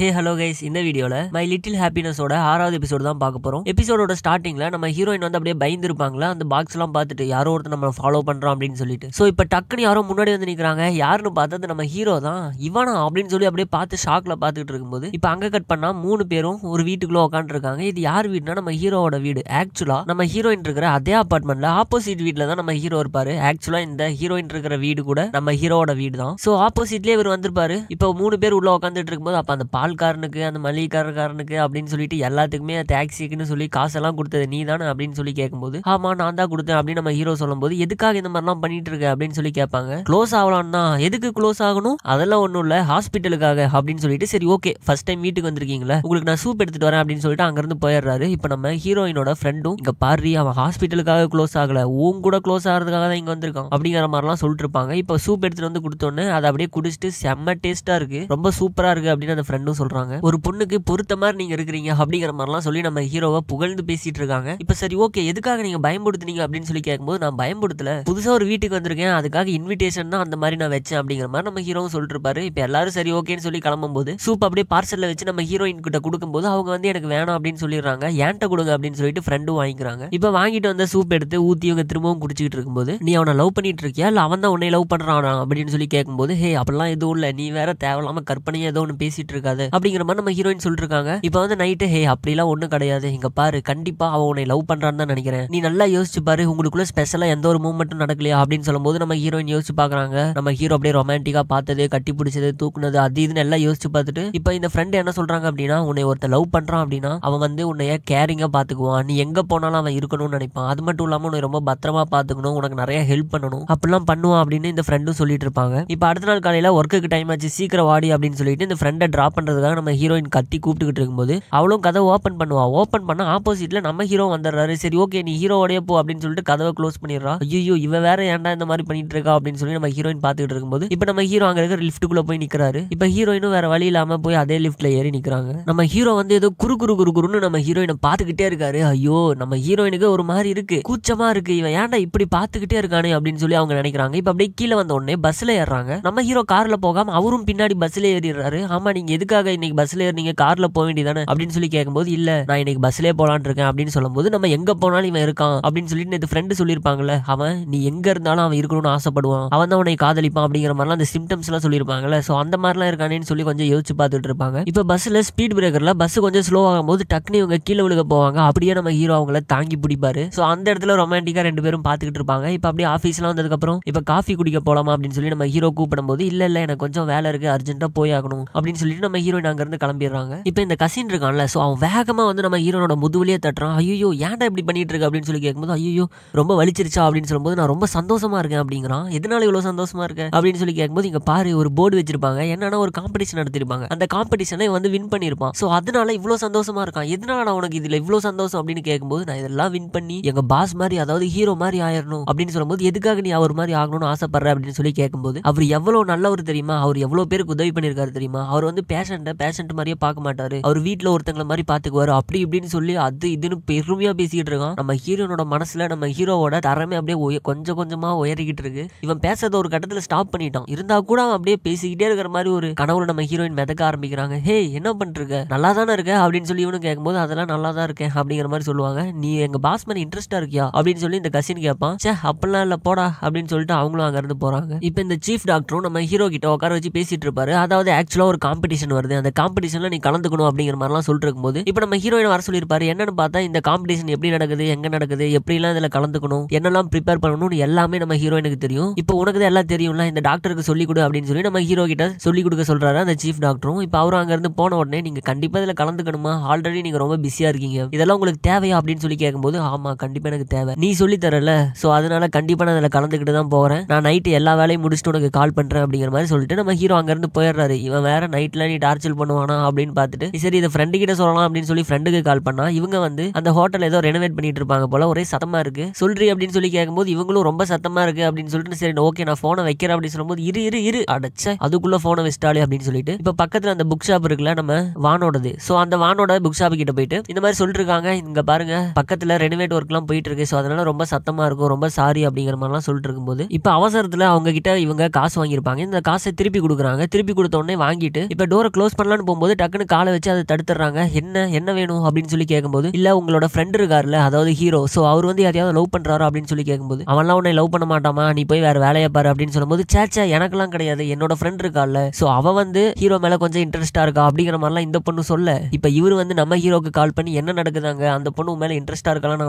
Hey hello guys, இந்த வீடியோல my little ஹாப்பினஸோட 6வது எபிசோடு தான் பார்க்க போறோம். எபிசோடோட ஸ்டார்டிங்ல நம்ம ஹீரோயின் வந்து அப்படியே பயந்துருப்பாங்களா, அந்த பாக்ஸ் எல்லாம் பார்த்துட்டு யாரோ ஒருத்தர் நம்ம ஃபாலோ பண்றோம் அப்படின்னு சொல்லிட்டு. சோ இப்ப டக்குன்னு யாரோ முன்னாடி வந்து நிக்கிறாங்க. யாருன்னு பார்த்தது நம்ம ஹீரோ தான். இவனா அப்படின்னு சொல்லி அப்படியே பார்த்து ஷாக்ல பார்த்துட்டு இருக்கும்போது இப்ப அங்க கட் பண்ணா 3 பேரும் ஒரு வீட்டுக்குள்ள உட்காந்து இருக்காங்க. இது யார் வீடுனா நம்ம ஹீரோவோட வீடு. ஆக்சுவலா நம்ம ஹீரோயின் இருக்கிற அதே அபார்ட்மெண்ட்ல ஆப்போசிட் வீட்ல தான் நம்ம ஹீரோ இருப்பாரு. ஆக்சுவலா இந்த ஹீரோயின் இருக்கிற வீடு கூட நம்ம ஹீரோவோட வீடு தான். சோ ஆப்போசிட்லயே இவர் வந்திருப்பாரு. இப்போ 3 பேர் உள்ள உட்காந்துட்டு இருக்கும்போது அப்ப அந்த பால்காரனுக்கு அந்த மளிகைக்காரனுக்கு அப்படின்னு சொல்லிட்டு எல்லாத்துக்குமே டாக்ஸிக்குன்னு சொல்லி காசெல்லாம் கொடுத்தது நீ தானே அப்படின்னு சொல்லி கேட்கும்போது ஆமா நான் தான் கொடுத்தேன் அப்படின்னு நம்ம ஹீரோ சொல்லும் போது எதுக்காக இந்த மாதிரிலாம் பண்ணிட்டு இருக்க அப்படின்னு சொல்லி கேட்பாங்க. க்ளோஸ் ஆகலாம்னா எதுக்கு க்ளோஸ் ஆகணும், அதெல்லாம் ஒன்றும் இல்லை ஹாஸ்பிட்டலுக்காக அப்படின்னு சொல்லிட்டு சரி ஓகே ஃபர்ஸ்ட் டைம் வீட்டுக்கு வந்திருக்கீங்களா உங்களுக்கு நான் சூப் எடுத்துட்டு வரேன் அப்படின்னு சொல்லிட்டு அங்கிருந்து போயிடுறாரு. இப்போ நம்ம ஹீரோயினோட ஃப்ரெண்டும் இங்க பாரு அவன் ஹாஸ்பிட்டலுக்காக க்ளோஸ் ஆகல உன் கூட க்ளோஸ் ஆகிறதுக்காக தான் இங்க வந்திருக்கான் அப்படிங்கிற மாதிரிலாம் சொல்லிட்டு இருப்பாங்க. இப்போ சூப் எடுத்துட்டு வந்து கொடுத்தோன்னு அதை அப்படியே குடிச்சிட்டு செம்ம டேஸ்டா இருக்கு ரொம்ப சூப்பரா இருக்கு அப்படின்னு அந்த ஃப்ரெண்டும் சொல்றாங்க. ஒரு பொண்ணுக்கு பொறுத்த மாதிரி நீங்க இருக்கிறீங்க அப்படிங்கிற மாதிரிலாம் சொல்லி நம்ம ஹீரோவை புகழ்ந்து பேசிட்டு இருக்காங்க. இப்ப சரி ஓகே எதுக்காக நீங்க பயன்படுத்துனீங்க அப்படின்னு சொல்லி கேட்கும்போது நான் பயன்படுத்தல புதுசா ஒரு வீட்டுக்கு வந்திருக்கேன் அதுக்காக இன்விடேஷன் தான் அந்த மாதிரி நான் வச்சேன் அப்படிங்கிற மாதிரி நம்ம ஹீரோவும் சொல்லிட்டு இருப்பாரு. இப்ப எல்லாரும் சரி ஓகேன்னு சொல்லி கிளம்பும் போது சூப் அப்படியே பார்சல்ல வச்சு நம்ம ஹீரோயின் கிட்ட கொடுக்கும்போது அவங்க வந்து எனக்கு வேணும் அப்படின்னு சொல்லிடுறாங்க. ஏன்ட்ட கொடுங்க அப்படின்னு சொல்லிட்டு ஃப்ரெண்டும் வாங்கிக்கிறாங்க. இப்ப வாங்கிட்டு வந்த சூப் எடுத்து ஊத்தி இவங்க திரும்பவும் குடிச்சிட்டு இருக்கும்போது நீ அவனை லவ் பண்ணிட்டு இருக்கியா இல்ல அவன் தான் உன்னை லவ் பண்றானா அப்படின்னு சொல்லி கேட்கும்போது ஹே அப்படிலாம் எதுவும் இல்ல நீ வேற தேவையில்லாம கற்பனையா ஏதோ ஒன்று பேசிட்டு இருக்காது அப்படிங்கிற மாதிரி நம்ம ஹீரோயின் சொல்லிட்டு இருக்காங்க. இப்போ வந்து நைட்டு ஹே அப்படிலாம் ஒன்றும் கிடையாது இங்க பாரு கண்டிப்பா அவன் உன்னை லவ் பண்றான்னு தான் நினைக்கிறேன் நீ நல்லா யோசிச்சு பாரு உங்களுக்குள்ள ஸ்பெஷலா எந்த ஒரு மூவ்மெண்ட்டும் நடக்கலையா அப்படின்னு சொல்லும்போது நம்ம ஹீரோயின் யோசிச்சு பாக்குறாங்க. நம்ம ஹீரோ அப்படியே ரொமான்டிக்கா பார்த்தது கட்டி பிடிச்சது தூக்குனது அது இதுன்னு எல்லாம் யோசிச்சு பார்த்துட்டு இப்போ இந்த ஃப்ரெண்ட் என்ன சொல்றாங்க அப்படின்னா உன்னை ஒருத்தர் லவ் பண்றான் அப்படின்னா அவன் வந்து உன்னைய கேரிங்கா பாத்துக்குவான் நீ எங்க போனாலும் அவன் இருக்கணும்னு நினைப்பான் அது மட்டும் இல்லாம உன்னை ரொம்ப பத்திரமா பாத்துக்கணும் உனக்கு நிறைய ஹெல்ப் பண்ணணும் அப்படிலாம் பண்ணுவான் அப்படின்னு இந்த ஃப்ரெண்டும் சொல்லிட்டு இருப்பாங்க. இப்போ அடுத்த நாள் காலையில ஒர்க்குக்கு டைம் ஆச்சு சீக்கிரம் வாடி அப்படின்னு சொல்லிட்டு இந்த ஃப்ரெண்டை டிராப் பண்றதுக்காக நம்ம ஹீரோயின் கத்தி கூப்பிட்டுக்கிட்டு இருக்கும்போது அவளும் கதவை ஓப்பன் பண்ணுவா. ஓப்பன் பண்ண ஆப்போசிட்ல நம்ம ஹீரோ வந்துடுறாரு. சரி ஓகே நீ ஹீரோவோடய போ அப்படின்னு சொல்லிட்டு கதவை க்ளோஸ் பண்ணிடுறா. ஐயோ இவ வேற ஏன்டா இந்த மாதிரி பண்ணிட்டு இருக்கா அப்படின்னு சொல்லி நம்ம ஹீரோயின் பாத்துக்கிட்டு இருக்கும்போது இப்போ நம்ம ஹீரோ அங்க இருக்கிற லிஃப்ட்டுக்குள்ள போய் நிக்கிறாரு. இப்போ ஹீரோயினும் வேற வழி இல்லாம போய் அதே லிஃப்ட்ல ஏறி நிக்கிறாங்க. நம்ம ஹீரோ வந்து ஏதோ குறுன்னு நம்ம ஹீரோயினை பாத்துக்கிட்டே இருக்காரு. ஐயோ நம்ம ஹீரோயினுக்கு ஒரு மாதிரி இருக்கு கூச்சமா இருக்கு இவன் ஏன்டா இப்படி பாத்துக்கிட்டே இருக்கானே அப்படின்னு சொல்லி அவங்க நினைக்கிறாங்க. இப்போ அப்படியே கீழே வந்த உடனே பஸ்ல ஏறாங்க. நம்ம ஹீரோ கார்ல போகாம அவரும் பின்னாடி பஸ்ல ஏறிடுறாரு. ஆமா நீங்க எதுக்காக இன்னைக்கு பஸ்ல ஏறினீங்க கார்ல போக வேண்டியதானே அப்படின்னு சொல்லி கேட்கும்போது இல்ல நான் இன்னைக்கு பஸ்லயே போலான்னு இருக்கேன் அப்படின்னு சொல்லும்போது நம்ம எங்க போனாலும் இவன் இருக்கான் அப்படின்னு சொல்லிட்டு இந்த ஃப்ரெண்டு சொல்லியிருப்பாங்கல்ல அவன் நீ எங்க இருந்தாலும் அவன் இருக்கணும்னு ஆசைப்படுவான் அவன் தான் உன்னை காதலிப்பான் அப்படிங்கிற மாதிரிலாம் அந்த சிம்டம்ஸ் எல்லாம் சொல்லியிருப்பாங்கல்ல. சோ அந்த மாதிரிலாம் இருக்கானேன்னு சொல்லி கொஞ்சம் யோசிச்சு பார்த்துட்டு இருப்பாங்க. இப்போ பஸ்ல ஸ்பீட் பிரேக்கர்ல பஸ் கொஞ்சம் ஸ்லோ ஆகும் போது டக்குனு இவங்க கீழே விழுக போவாங்க. அப்படியே நம்ம ஹீரோ அவங்கள தாங்கி பிடிப்பாரு. சோ அந்த இடத்துல ரொமான்டிக்கா 2 பேரும் பாத்துக்கிட்டு இருப்பாங்க. இப்போ அப்படியே ஆஃபீஸ்லாம் வந்ததுக்கு அப்புறம் இப்போ காஃபி குடிக்க போலாமா அப்படின்னு சொல்லி நம்ம ஹீரோ கூப்பிடும் போது இல்ல எனக்கு கொஞ்சம் வேலை இருக்கு அர்ஜென்ட்டா போய் ஆகணும் அப்படின்னு சொல்லிட்டு நம்ம ஹீரோயின் அங்க இருந்து கிளம்பிடுறாங்க. இப்போ இந்த கசின் இருக்கான்ல சோ அவன் வேகமா வந்து நம்ம ஹீரோனோட முதுகுலயே தட்டுறான். ஐயோ ஏன்டா இப்படி பண்ணிட்டு இருக்க அப்படின்னு சொல்லி கேட்கும்போது ஐயோ ரொம்ப வலிச்சிருச்சா அப்படின்னு சொல்லும்போது நான் ரொம்ப சந்தோஷமா இருக்கேன் அப்படிங்கிறான். எதனால இவ்வளவு சந்தோஷமா இருக்க அப்படின்னு சொல்லி கேட்கும்போது இங்க பாரு ஒரு போர்டு வச்சிருப்பாங்க என்னன்னா ஒரு காம்படிஷன் நடத்திருப்பாங்க அந்த காம்படிஷனை வந்து வின் பண்ணிருப்பான் சோ அதனால இவ்வளவு சந்தோஷமா இருக்கான் எதனால உனக்கு இதுல இவ்வளவு சந்தோஷம் அப்படின்னு கேட்கும்போது நான் இதெல்லாம் வின் பண்ணி எங்க பாஸ் மாதிரி அதாவது ஹீரோ மாதிரி ஆயிரணும் அப்படின்னு சொல்லும்போது எதுக்காக நீ அவர் மாதிரி ஆகணும்னு ஆசைப்படுற அப்படின்னு சொல்லி கேட்கும்போது அவர் எவ்வளவு நல்லவர் தெரியுமா அவர் எவ்வளவு பேருக்கு உதவி பண்ணிருக்காரு தெரியுமா அவர் வந்து பேஷண்ட் மாதிரியே பார்க்க மாட்டாரு அவர் வீட்டுல ஒருத்தங்களை மாதிரி பாத்துக்குவாரு அப்படி இப்படின்னு சொல்லி அது இதுன்னு பெருமையா பேசிக்கிட்டு இருக்கான். நம்ம ஹீரோனோட மனசுல நம்ம ஹீரோவோட தரமே அப்படியே கொஞ்சம் கொஞ்சமா உயரிக்கிட்டு இருக்கு. இவன் பேசுறத ஒரு கட்டத்துல ஸ்டாப் பண்ணிட்டான் இருந்தா கூட அவன் அப்படியே பேசிக்கிட்டே இருக்கிற மாதிரி ஒரு கனவுல நம்ம ஹீரோயின் மிதக்க ஆரம்பிக்கிறாங்க. ஹே என்ன பண்றீங்க நல்லா தானே இருக்க அப்படின்னு சொல்லி இவனு கேட்கும்போது அதெல்லாம் நல்லா தான் இருக்கேன் அப்படிங்கிற மாதிரி சொல்லுவாங்க. நீ எங்க பாஸ் மாதிரி இன்ட்ரெஸ்டா இருக்கியா அப்படின்னு சொல்லி இந்த கசின் கேட்பான். சே அப்படிலாம் இல்ல போடா அப்படின்னு சொல்லிட்டு அவங்களும் அங்க இருந்து போறாங்க. இப்போ இந்த சீஃப் டாக்டரும் நம்ம ஹீரோ கிட்ட உட்கார வச்சு பேசிட்டு இருப்பாரு. அதாவது ஆக்சுவலா ஒரு காம்படிஷன் வருது அந்த காம்படிஷன்ல நீ கலந்துக்கணும் அப்படிங்கிற மாதிரிலாம் சொல்லிட்டு இருக்கும்போது இப்போ நம்ம ஹீரோயின் வர சொல்லியிருப்பாரு. என்னன்னு பார்த்தா இந்த காம்படிஷன் எப்படி நடக்குது எங்க நடக்குது எப்படிலாம் இதுல கலந்துக்கணும் என்னெல்லாம் ப்ரிப்பேர் பண்ணணும்னு எல்லாமே நம்ம ஹீரோயினுக்கு தெரியும். இப்போ உனக்கு எல்லாம் தெரியும்ல இந்த டாக்டருக்கு சொல்லி கொடு அப்படின்னு சொல்லி நம்ம ஹீரோ கிட்ட சொல்லி கொடுக்க சொல்றாரு அந்த சீஃப் டாக்டரும். இப்போ அவரும் அங்க இருந்து போன உடனே நீங்க கண்டிப்பா இதுல கலந்துக்கணுமா ஆல்ரெடி நீங்க ரொம்ப பிஸியா இருக்கீங்க இதெல்லாம் உங்களுக்கு தேவையா அப்படின்னு சொல்லி கேட்கும்போது ஆமா கண்டிப்பா எனக்கு தேவை நீ சொல்லி தரல சோ அதனால கண்டிப்பா நான் இதுல கலந்துக்கிட்டு தான் போறேன் நான் நைட்டு எல்லா வேலையும் முடிச்சுட்டு உனக்கு கால் பண்றேன் அப்படிங்கிற மாதிரி சொல்லிட்டு நம்ம ஹீரோ அங்க இருந்து போயிடுறாரு. இவன் வேற நைட்ல நீ டார்ச்சர் பண்ணுவானா அப்படின்னு பார்த்துட்டு சரி இதை ஃப்ரெண்டு கிட்ட சொல்லலாம் அப்படின்னு சொல்லி ஃப்ரெண்டுக்கு கால் பண்ணா இவங்க வந்து அந்த ஹோட்டல் ஏதோ ரெனோவேட் பண்ணிட்டு இருப்பாங்க போல ஒரே சத்தமா இருக்கு சொல்றி அப்படின்னு சொல்லி கேட்கும்போது இவங்களும் ரொம்ப சத்தமா இருக்கு அப்படின்னு சொல்லிட்டு சரி ஓகே நான் போனை வைக்கிறேன் அப்படின்னு சொல்லும்போது இரு அடைச்ச அதுக்குள்ள போனை வச்சிட்டாலே அப்படின்னு சொல்லிட்டு இப்ப பக்கத்துல அந்த புக் ஷாப் இருக்குல்ல நம்ம வானோடது சோ அந்த வானோட புக் ஷாப் கிட்ட போயிட்டு இந்த மாதிரி சொல்லிட்டு இருக்காங்க இங்க பாருங்க பக்கத்துல ரெனோவேட் ஒர்க் எல்லாம் போயிட்டு இருக்கு சோ அதனால ரொம்ப சத்தமா இருக்கும் ரொம்ப சாரி அப்படிங்கிற மாதிரிலாம் சொல்லிட்டு இருக்கும்போது இப்ப அவசரத்துல அவங்க கிட்ட இவங்க காசு வாங்கியிருப்பாங்க இந்த காசை திருப்பி கொடுக்குறாங்க திருப்பி கொடுத்த உடனே வாங்கிட்டு இப்ப டோரை க்ளோஸ் க்ளோஸ் பண்ணலான்னு போகும்போது டக்குன்னு காலை வச்சு அதை தடுத்துறாங்க. என்ன வேணும் அப்படின்னு சொல்லி கேட்கும்போது, இல்ல உங்களோட ஃப்ரெண்ட் இருக்காருல்ல, அதாவது ஹீரோ, சோ அவர் வந்து யாரையாவது லவ் பண்றாரோ அப்படின்னு சொல்லி கேட்கும்போது, அவன்லாம் உன்னை லவ் பண்ண மாட்டாமா, நீ போய் வேற வேலையை பாரு அப்படின்னு சொல்லும்போது, சேச்சா எனக்கெல்லாம் கிடையாது, என்னோட ஃப்ரெண்ட் இருக்கால, சோ அவ வந்து ஹீரோ மேல கொஞ்சம் இன்ட்ரெஸ்டா இருக்கா அப்படிங்கிற மாதிரிலாம் இந்த பொண்ணு சொல்ல, இப்ப இவரு வந்து நம்ம ஹீரோக்கு கால் பண்ணி என்ன நடக்குதாங்க, அந்த பொண்ணு மேல இன்ட்ரெஸ்டா இருக்கலாம்,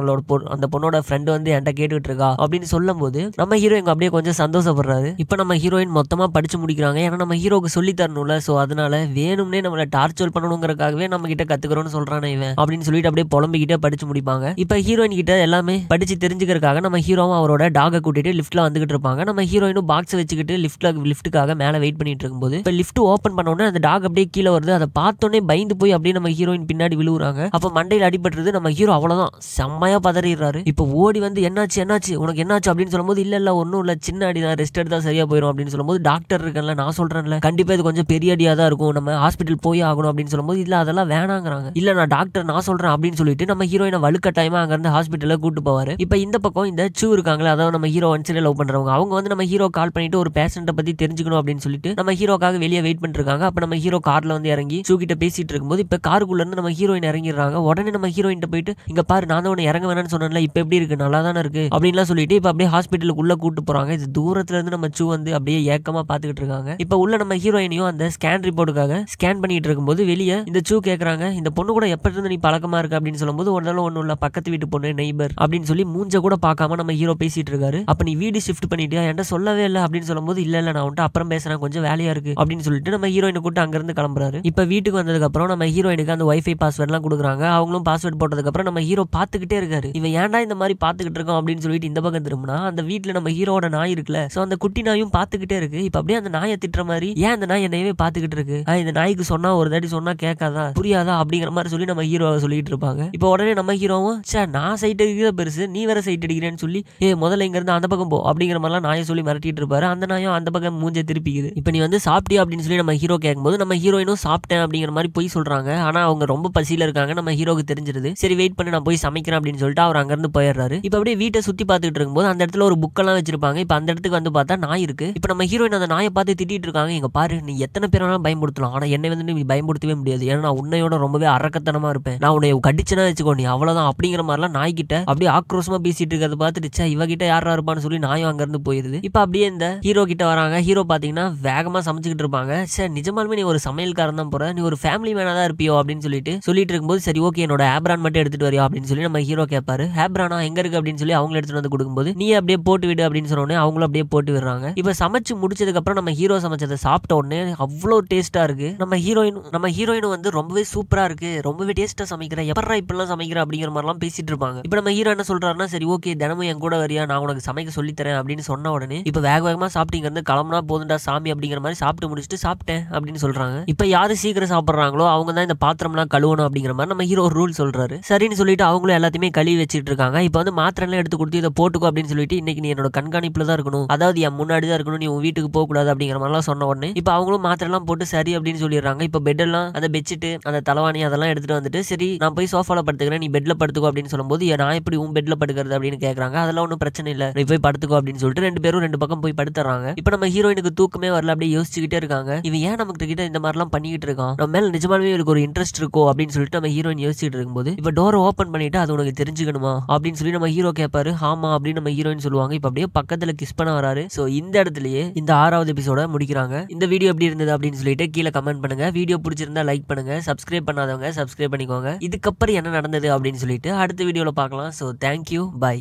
அந்த பொண்ணோட ஃப்ரெண்ட் வந்து என்கிட்ட கேட்டுட்டு இருக்கா அப்படின்னு சொல்லும் போது நம்ம ஹீரோ இங்க அப்படியே கொஞ்சம் சந்தோஷப்படுறாரு. இப்ப நம்ம ஹீரோயின் மொத்தமா படிச்சு முடிக்கிறாங்க. ஏன்னா நம்ம ஹீரோக்கு சொல்லி தரணும்ல, சோ அதனால வேணும்னே நம்மள டார்ச்சர் பண்ணணுங்கிறதுக்காகவே நம்ம கிட்ட கத்துக்கிறோம்னு சொல்றானே இவன் அப்படின்னு சொல்லிட்டு அப்படியே புலம்பிக்கிட்டே படிச்சு முடிப்பாங்க. இப்ப ஹீரோயின் கிட்ட எல்லாமே படிச்சு தெரிஞ்சுக்கிறதுக்காக நம்ம ஹீரோவும் அவரோட டாக கூட்டிட்டு லிஃப்ட்ல வந்துகிட்டு இருப்பாங்க. நம்ம ஹீரோயினும் பாக்ஸ் வச்சுக்கிட்டு லிஃப்ட்டுக்காக மேல வெயிட் பண்ணிட்டு இருக்கும்போது இப்ப லிஃப்ட் ஓபன் பண்ண உடனே அந்த டாக் அப்படியே கீழே வருது. அதை பார்த்தோன்னே பயந்து போய் அப்படியே நம்ம ஹீரோயின் பின்னாடி விழுவுறாங்க. அப்ப மண்டையில் அடிபட்டுருது. நம்ம ஹீரோ அவ்வளவுதான் செம்மையா பதறிடுறாரு. இப்ப ஓடி வந்து என்னாச்சு உனக்கு என்னாச்சு அப்படின்னு சொல்லும்போது, இல்ல ஒன்னும் இல்ல, சின்ன அடிதான், ரெஸ்ட் எடுத்தா சரியா போயிடும் அப்படின்னு சொல்லும்போது, டாக்டர் இருக்கல நான் சொல்றேன்ல, கண்டிப்பா இது கொஞ்சம் பெரிய அடியா தான் இருக்கும், நம்ம ஹாஸ்பிட்டல் போய் ஆகணும் அப்படின்னு சொல்லும்போது, இல்ல அதெல்லாம் வேணாங்கிறாங்க. இல்ல நான் டாக்டர் நான் சொல்றேன் அப்படின்னு சொல்லிட்டு நம்ம ஹீரோயினை வலுக்கட்டாயமா அங்க இருந்து ஹாஸ்பிட்டல்ல கூட்டு போவாரு. இப்ப இந்த பக்கம் இந்த சூ இருக்காங்களே, அதாவது நம்ம ஹீரோ ஒன்ஸ்ல லவ் பண்றவங்க, அவங்க வந்து நம்ம ஹீரோ கால் பண்ணிட்டு ஒரு பேஷண்ட்டை பத்தி தெரிஞ்சுக்கணும் அப்படின்னு சொல்லிட்டு நம்ம ஹீரோக்காக வெளியே வெயிட் பண்ணிட்டு இருக்காங்க. அப்ப நம்ம ஹீரோ கார்ல வந்து இறங்கி சூ கிட்ட பேசிட்டு இருக்கும்போது இப்ப காருக்குள்ள இருந்து நம்ம ஹீரோயின் இறங்கிடுறாங்க. உடனே நம்ம ஹீரோயின் போயிட்டு, இங்க பாரு நான் தான் உன்னை இறங்க வேணாம்னு சொன்னேன்ல, இப்ப எப்படி இருக்கு, நல்லா தானே இருக்கு அப்படின்லாம் சொல்லிட்டு இப்ப அப்படியே ஹாஸ்பிட்டலுக்குள்ள கூட்டு போறாங்க. இது தூரத்துல இருந்து நம்ம சூ வந்து அப்படியே ஏக்கமா பாத்துக்கிட்டு இருக்காங்க. இப்ப உள்ள நம்ம ஹீரோயினையும் அந்த ஸ்கேன் ரிப்போர்ட்டுக்காக ஸ்கேன் பண்ணிட்டு இருக்கும்போது வெளியே இந்த சூ கேக்குறாங்க, இந்த பொண்ணு கூட எப்ப இருந்து நீ பழக்கமா இருக்க அப்படின்னு சொல்லும்போது, ஒரு நாள் ஒண்ணு இல்ல, பக்கத்து வீட்டு பொண்ணு நெய்பர் அப்படின்னு சொல்லி மூஞ்ச கூட பார்க்காம நம்ம ஹீரோ பேசிட்டு இருக்காரு. அப்ப நீ வீடு ஷிஃப்ட் பண்ணிட்டியா, என்கிட்ட சொல்லவே இல்லை அப்படின்னு சொல்லும்போது, இல்ல நான் வந்துட்டு அப்புறம் பேசுறேன், கொஞ்சம் வேலையா இருக்கு அப்படின்னு சொல்லிட்டு நம்ம ஹீரோயினை கூட்டு அங்க இருந்து கிளம்புறாரு. இப்ப வீட்டுக்கு வந்ததுக்கு அப்புறம் நம்ம ஹீரோயினுக்கு அந்த வைஃபை பாஸ்வேர்ட் எல்லாம் கொடுக்குறாங்க. அவங்களும் பாஸ்வேர்ட் போட்டதுக்கு அப்புறம் நம்ம ஹீரோ பாத்துக்கிட்டே இருக்காரு. இவன் ஏன்டா இந்த மாதிரி பாத்துக்கிட்டு இருக்கோம் அப்படின்னு சொல்லிட்டு இந்த பக்கம் திரும்பினா அந்த வீட்டுல நம்ம ஹீரோட நாய் இருக்குல்ல, சோ அந்த குட்டி நாயும் பாத்துக்கிட்டே இருக்கு. இப்ப அப்படியே அந்த நாயை திட்டுற மாதிரி, ஏன் அந்த நாய் என்னையவே பாத்துக்கிட்டு இருக்கு, இந்த நாய்க்கு சொன்னா ஒரு தாட்டி சொன்னா கேட்காதா, புரியாதா அப்படிங்கிற மாதிரி சொல்லி நம்ம ஹீரோவை சொல்லிட்டு இருப்பாங்க. இப்ப உடனே நம்ம ஹீரோவும், சே நான் சைட் அடிக்கிற பெருசு, நீ வேற சைட் அடிக்கிறேன்னு சொல்லி, முதல்ல இங்க இருந்து அந்த பக்கம் போ அப்படிங்கிற மாதிரிலாம் நாயை சொல்லி மிரட்டிட்டு இருப்பாரு. அந்த நாயும் அந்த பக்கம் மூஞ்ச திருப்பிக்குது. இப்ப நீ வந்து சாப்பிட்டியா அப்படின்னு சொல்லி நம்ம ஹீரோ கேட்கும்போது நம்ம ஹீரோயினும் சாப்பிட்டேன் அப்படிங்கிற மாதிரி போய் சொல்றாங்க. ஆனா அவங்க ரொம்ப பசியில இருக்காங்க. நம்ம ஹீரோக்கு தெரிஞ்சிருது. சரி வெயிட் பண்ணி நான் போய் சமைக்கிறேன் அப்படின்னு சொல்லிட்டு அவர் அங்க இருந்து போயிடுறாரு. இப்ப அப்படியே வீட்டை சுத்தி பார்த்துட்டு இருக்கும்போது அந்த இடத்துல ஒரு புக்கெல்லாம் வச்சிருப்பாங்க. இப்ப அந்த இடத்துக்கு வந்து பார்த்தா நாய் இருக்கு. இப்ப நம்ம ஹீரோயின் அந்த நாயை பார்த்து திட்டிட்டு இருக்காங்க, இங்க பாரு நீ எத்தனை பேர் வேணாலும் பயன்படுத்தலாம், ஆனா என்னை வந்து நீ பயன்படுத்தவே முடியாது, ஏன்னா நான் உன்னையோட ரொம்பவே அரக்கத்தனமா இருப்பேன், நான் உன்னை கடிச்சுனா வச்சுக்கோ நீ அவ்வளவுதான் அப்படிங்கிற மாதிரிலாம் நாய்கிட்ட அப்படியே ஆக்ரோஷமா பேசிட்டு இருக்கிறத பார்த்துட்டு இவகிட்ட யாரா இருப்பான்னு சொல்லி நாயும் அங்க இருந்து போயிருது. இப்ப அப்படியே இந்த ஹீரோ கிட்ட வராங்க. ஹீரோ பாத்தீங்கன்னா வேகமா சமைச்சுக்கிட்டு இருப்பாங்க. சரி நிஜமாலுமே நீ ஒரு சமையல்காரன் தான் போற, நீ ஒரு ஃபேமிலி மேனா தான் இருப்பியோ அப்படின்னு சொல்லிட்டு இருக்கும்போது, சரி ஓகே என்னோட ஆப்ரான் மட்டும் எடுத்துட்டு வரியா அப்படின்னு சொல்லி நம்ம ஹீரோ கேட்பாரு. ஆப்ரானா எங்க இருக்கு அப்படின்னு சொல்லி அவங்க எடுத்துட்டு வந்து கொடுக்கும்போது, நீ அப்படியே போட்டு விடு அப்படின்னு சொன்னோடனே அவங்களும் அப்படியே போட்டு விடுறாங்க. இப்ப சமைச்சு முடிச்சதுக்கு அப்புறம் நம்ம ஹீரோ சமைச்சதை சாப்பிட்ட உடனே அவ்வளவு டேஸ்டா இருக்கு. நம்ம ஹீரோயின் வந்து ரொம்பவே சூப்பரா இருக்கு, ரொம்பவே டேஸ்டா சமைக்கிற, எப்பறா இப்பெல்லாம் சமைக்கிற அப்படிங்கிற மாதிரிலாம் பேசிட்டு இருப்பாங்க. இப்ப நம்ம ஹீரோ என்ன சொல்றாருன்னா, சரி ஓகே தினமும் என் கூட வரியா, நான் உனக்கு சமைக்க சொல்லி தரேன் அப்படின்னு சொன்ன உடனே இப்ப வேகமா சாப்பிட்டு இங்க இருந்து கிளம்புனா போதுண்டா சாமி அப்படிங்கிற மாதிரி சாப்பிட்டு முடிச்சுட்டு சாப்பிட்டேன் அப்படின்னு சொல்றாங்க. இப்ப யாரு சீக்கிரம் சாப்பிடுறாங்களோ அவங்க தான் இந்த பாத்திரம்லாம் கழுவணும் அப்படிங்கிற மாதிரி நம்ம ஹீரோ ஒரு ரூல் சொல்றாரு. சரின்னு சொல்லிட்டு அவங்களும் எல்லாத்தையுமே கழுவி வச்சிட்டு இருக்காங்க. இப்ப வந்து மாத்திரை எல்லாம் எடுத்து கொடுத்து இதை போட்டுக்கோ அப்படின்னு சொல்லிட்டு, இன்னைக்கு நீ என்னோட கண்காணிப்புல தான் இருக்கணும், அதாவது என் முன்னாடி தான் இருக்கணும், நீ உன் வீட்டுக்கு போக கூடாது அப்படிங்கிற மாதிரிலாம் சொன்ன உடனே இப்ப அவங்களும் மாத்திரை எல்லாம் போட்டு சரி அப்படின்னு சொல்லிடுறாங்க. இப்ப பெட் எல்லாம் அந்த பெட்ஷீட் அந்த தலைவாணி அதெல்லாம் எடுத்துட்டு வந்துட்டு, சரி நான் போய் சோஃபால படுத்துக்கிறேன், நீ பெட்ல படுத்துக்கோ அப்படின்னு சொல்லும்போது, நான் எப்படி உன் பெட்ல படுக்கிறது அப்படின்னு கேக்குறாங்க. அதெல்லாம் ஒன்றும் பிரச்சனை இல்ல, நீ போய் படுத்துக்கோ அப்படின்னு சொல்லிட்டு ரெண்டு பேரும் ரெண்டு பக்கம் போய் படுத்துறாங்க. இப்ப நம்ம ஹீரோயினுக்கு தூக்கமே வரல, அப்படியே யோசிச்சுக்கிட்டே இருக்காங்க, இவன் ஏன் நமக்கு கிட்ட இந்த மாதிரிலாம் பண்ணிக்கிட்டு இருக்கான், நம்ம மேல நிஜமாலுமே இவருக்கு ஒரு இன்ட்ரெஸ்ட் இருக்கோ அப்படின்னு சொல்லிட்டு நம்ம ஹீரோயின் யோசிச்சுட்டு இருக்கும்போது, இப்ப டோரை ஓபன் பண்ணிட்டு அது உனக்கு தெரிஞ்சுக்கணுமா அப்படின்னு சொல்லி நம்ம ஹீரோ கேட்பாரு. ஆமா அப்படின்னு நம்ம ஹீரோயின் சொல்லுவாங்க. இப்ப அப்படியே பக்கத்துல கிஸ் பண்ண வராரு. சோ இந்த இடத்துலயே இந்த 6வது எபிசோட முடிக்கிறாங்க. இந்த வீடியோ எப்படி இருந்தது அப்படின்னு சொல்லிட்டு கீழே கமெண்ட் பண்ணுங்க. வீடியோ பிடிச்சிருந்தா லைக் பண்ணுங்க, சப்ஸ்கிரைப் பண்ணாதவங்க சப்ஸ்கிரைப் பண்ணிக்கோங்க. இதுக்கப்புறம் என்ன நடந்தது அப்படின்னு சொல்லிட்டு அடுத்த வீடியோல பார்க்கலாம். So thank you, by.